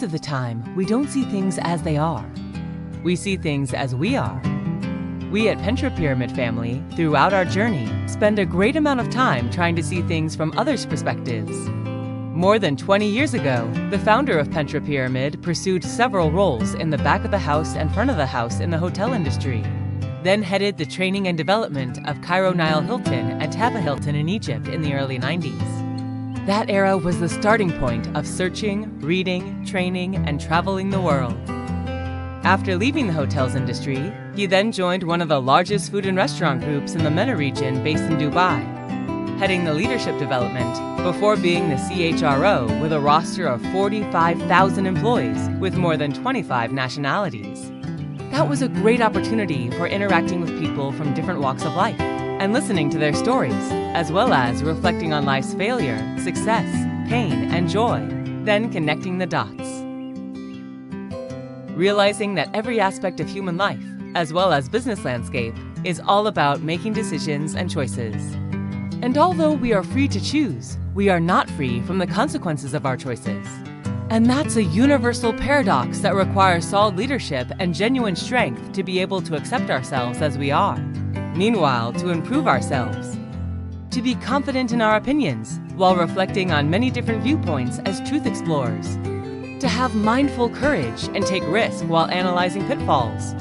Most of the time, we don't see things as they are. We see things as we are. We at Pentra Pyramid Family, throughout our journey, spend a great amount of time trying to see things from others' perspectives. More than 20 years ago, the founder of Pentra Pyramid pursued several roles in the back of the house and front of the house in the hotel industry, then headed the training and development of Cairo Nile Hilton at Taba Hilton in Egypt in the early 90s. That era was the starting point of searching, reading, training, and traveling the world. After leaving the hotels industry, he then joined one of the largest food and restaurant groups in the MENA region based in Dubai, heading the leadership development before being the CHRO with a roster of 45,000 employees with more than 25 nationalities. That was a great opportunity for interacting with people from different walks of life and listening to their stories, as well as reflecting on life's failure, success, pain, and joy, then connecting the dots. Realizing that every aspect of human life, as well as business landscape, is all about making decisions and choices. And although we are free to choose, we are not free from the consequences of our choices. And that's a universal paradox that requires solid leadership and genuine strength to be able to accept ourselves as we are. Meanwhile, to improve ourselves. To be confident in our opinions while reflecting on many different viewpoints as truth explorers. To have mindful courage and take risk while analyzing pitfalls.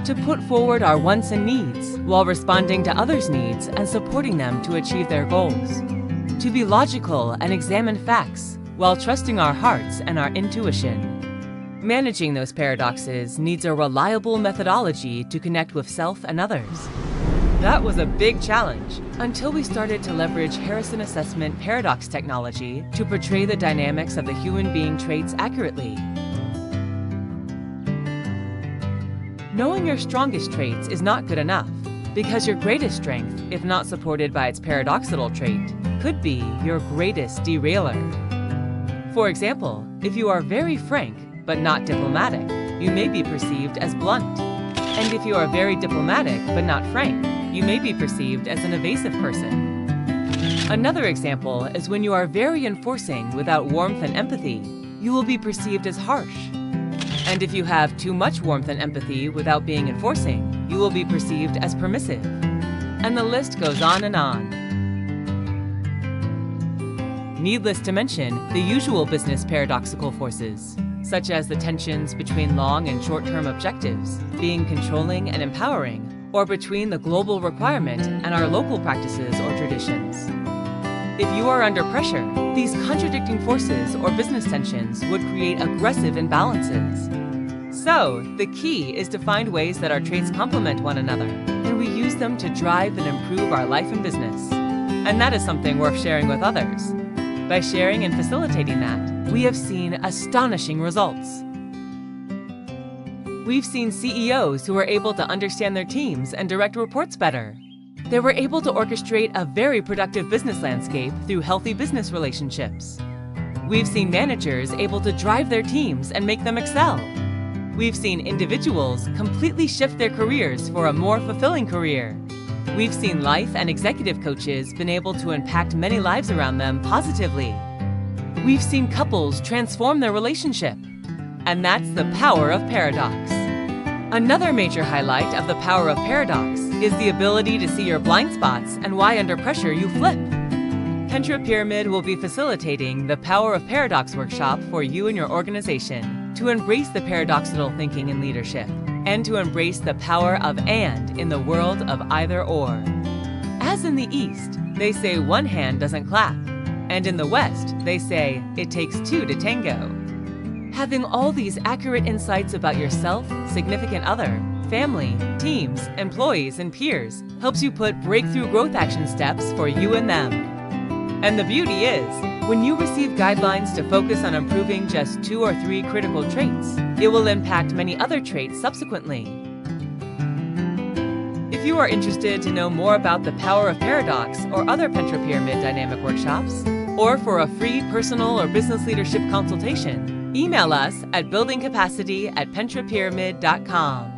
To put forward our wants and needs while responding to others' needs and supporting them to achieve their goals. To be logical and examine facts while trusting our hearts and our intuition. Managing those paradoxes needs a reliable methodology to connect with self and others. That was a big challenge until we started to leverage Harrison Assessment paradox technology to portray the dynamics of the human being traits accurately. Knowing your strongest traits is not good enough, because your greatest strength, if not supported by its paradoxical trait, could be your greatest derailer. For example, if you are very frank but not diplomatic, you may be perceived as blunt. And if you are very diplomatic but not frank, you may be perceived as an evasive person. Another example is when you are very enforcing without warmth and empathy, you will be perceived as harsh. And if you have too much warmth and empathy without being enforcing, you will be perceived as permissive. And the list goes on and on. Needless to mention the usual business paradoxical forces, such as the tensions between long and short-term objectives, being controlling and empowering, or between the global requirement and our local practices or traditions. If you are under pressure, these contradicting forces or business tensions would create aggressive imbalances. So, the key is to find ways that our traits complement one another, and we use them to drive and improve our life and business. And that is something worth sharing with others. By sharing and facilitating that, we have seen astonishing results. We've seen CEOs who are able to understand their teams and direct reports better. They were able to orchestrate a very productive business landscape through healthy business relationships. We've seen managers able to drive their teams and make them excel. We've seen individuals completely shift their careers for a more fulfilling career. We've seen life and executive coaches been able to impact many lives around them positively. We've seen couples transform their relationship. And that's the power of paradox. Another major highlight of the power of paradox is the ability to see your blind spots and why under pressure you flip. Pentra Pyramid will be facilitating the Power of Paradox workshop for you and your organization to embrace the paradoxical thinking in leadership and to embrace the power of and in the world of either or. As in the East, they say one hand doesn't clap, and in the West, they say it takes two to tango. Having all these accurate insights about yourself, significant other, family, teams, employees, and peers helps you put breakthrough growth action steps for you and them. And the beauty is, when you receive guidelines to focus on improving just 2 or 3 critical traits, it will impact many other traits subsequently. If you are interested to know more about the power of paradox or other Pentra Pyramid dynamic workshops, or for a free personal or business leadership consultation, email us at buildingcapacity@pentrapyramid.com.